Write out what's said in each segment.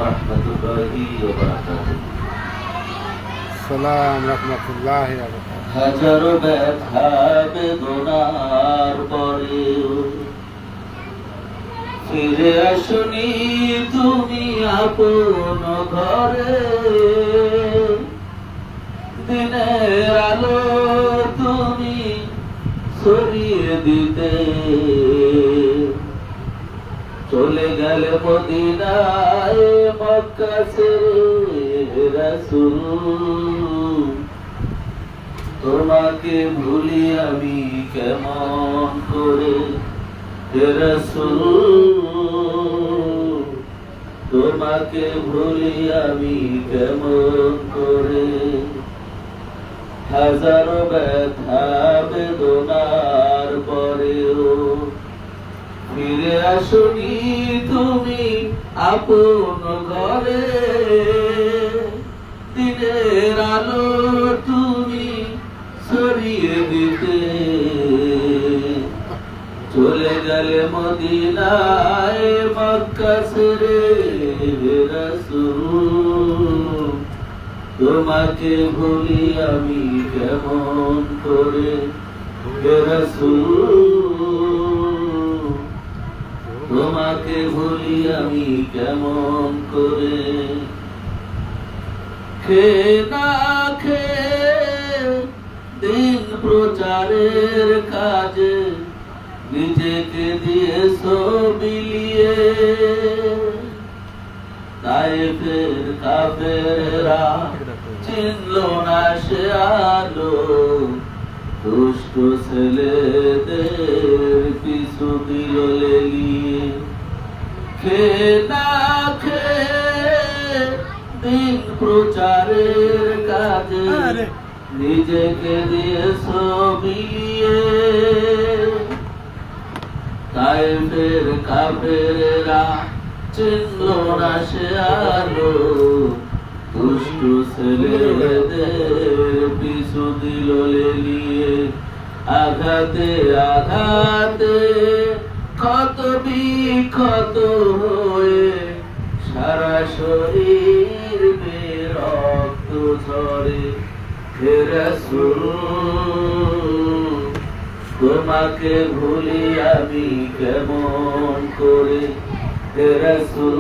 রাহমাতুল্লাহি ওয়া বারাকাতুহু। সালাম রাহমাতুল্লাহি ওয়া বারাকাতুহু। হাজারো ব্যথা বেদনার পরেও ফিরে আসনি তুমি আপন ঘরে, দিনের আলো তুমি ছড়িয়ে দিতে চলে গেলে মদিনায় মক্কা ছেড়ে রাসূল। তোমাকে ভুলি আমি কেমন করে হে রাসূল, তোমাকে ভুলি আমি কেমন করে। হাজারো ব্যথা বেদনার পরেও ফিরে আসনি তুমি আপন ঘরে, দিনের আলো তুমি ছড়িয়ে দিতে চলে গেলে মদিনায় মক্কা ছেড়ে রাসূল। তোমাকে ভুলি আমি কেমন করে হে রাসূল, তোমাকে ভুলি আমি কেমন করে। খেয়ে না খেয়ে দিন প্রচারের কাজে নিজেকে দিয়েছো বিলিয়ে, তায়েফের কাফেররা চিনল না সে আলো, দুষ্ট ছেলেদের পিছু দিল লেলিয়ে। খেয়ে না খেয়ে দিন প্রচারের কাজে নিজেকে দিয়েছো বিলিয়ে, তায়েফের কাফেররা চিনল না সে আলো, দুষ্টু ছেলেদের পিছু দিল লেলিয়ে। আঘাতে আঘাতে ক্ষত বিক্ষত হয়ে সারা শরীর বেয়ে রক্ত ঝরে হে রাসূল, তোমাকে ভুলি আমি কেমন করে হে রাসূল,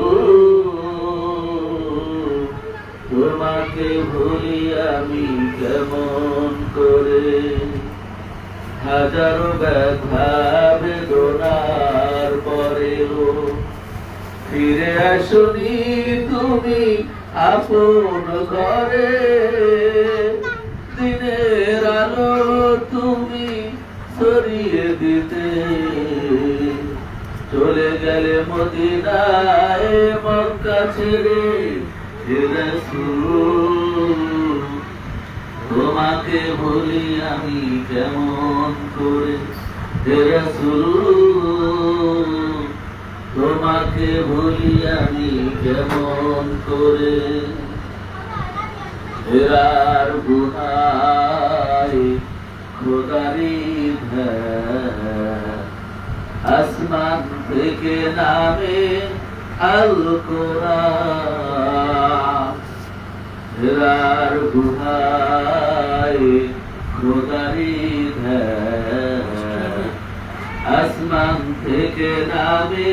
তোমাকে ভুলি আমি কেমন করে। হাজারো ব্যথা বেদনার পরেও ফিরে আসনি তুমি আপন ঘরে, দিনের আলো তুমি ছড়িয়ে দিতে চলে গেলে মদিনায় মক্কা ছেড়ে হে রাসূল। তোমাকে ভুলি আমি কেমন করে হে রাসূল, তোমাকে ভুলি আমি কেমন করে। হেরার গুনায় খোদারি আসমান থেকে নামে আল কোরআন, হেরার গুনায় খোদারি আসমান থেকে নামে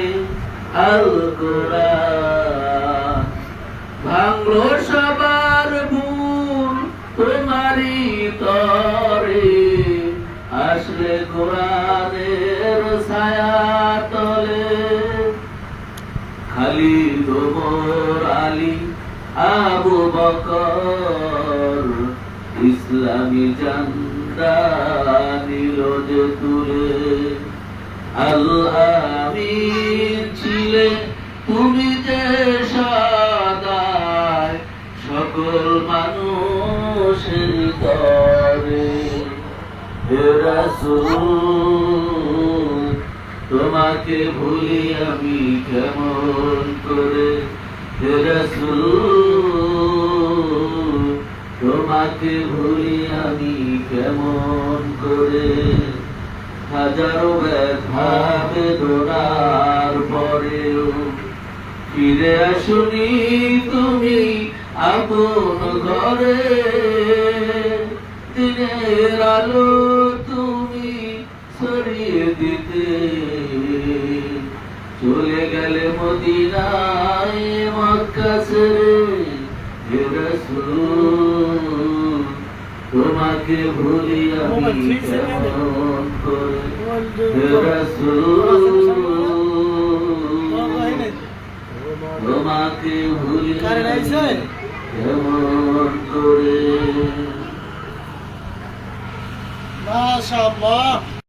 আল কোরআন। ভাঙলো সবার ভুল তোমারই তরে, আসলে কোরআনের ছায়া তলে। খালিদ ওমর আলী আবু বকর ইসলামী জান্ডা নিল যে তুলে। আল্লাহ আমিন ছিলে তুমি যে সদায় সকল মানুষের তরে হে রাসূল, তোমাকে ভুলি আমি কেমন করে হে রাসূল, তোমাকে ভুলি আমি কেমন করে। হাজারো ব্যথা বেদনার পরেও ফিরে আসুনি তুমি আপন ঘরে, দিনের আলো তুমি ছড়িয়ে দিতে, চলে গেলে মদিনায় মক্কা ছেড়ে, হে রাসূল তোমাকে ভুলি আমি কেমন করে, হে রাসূল তোমাকে ভুলি কেমন করে। মাশাআল্লাহ।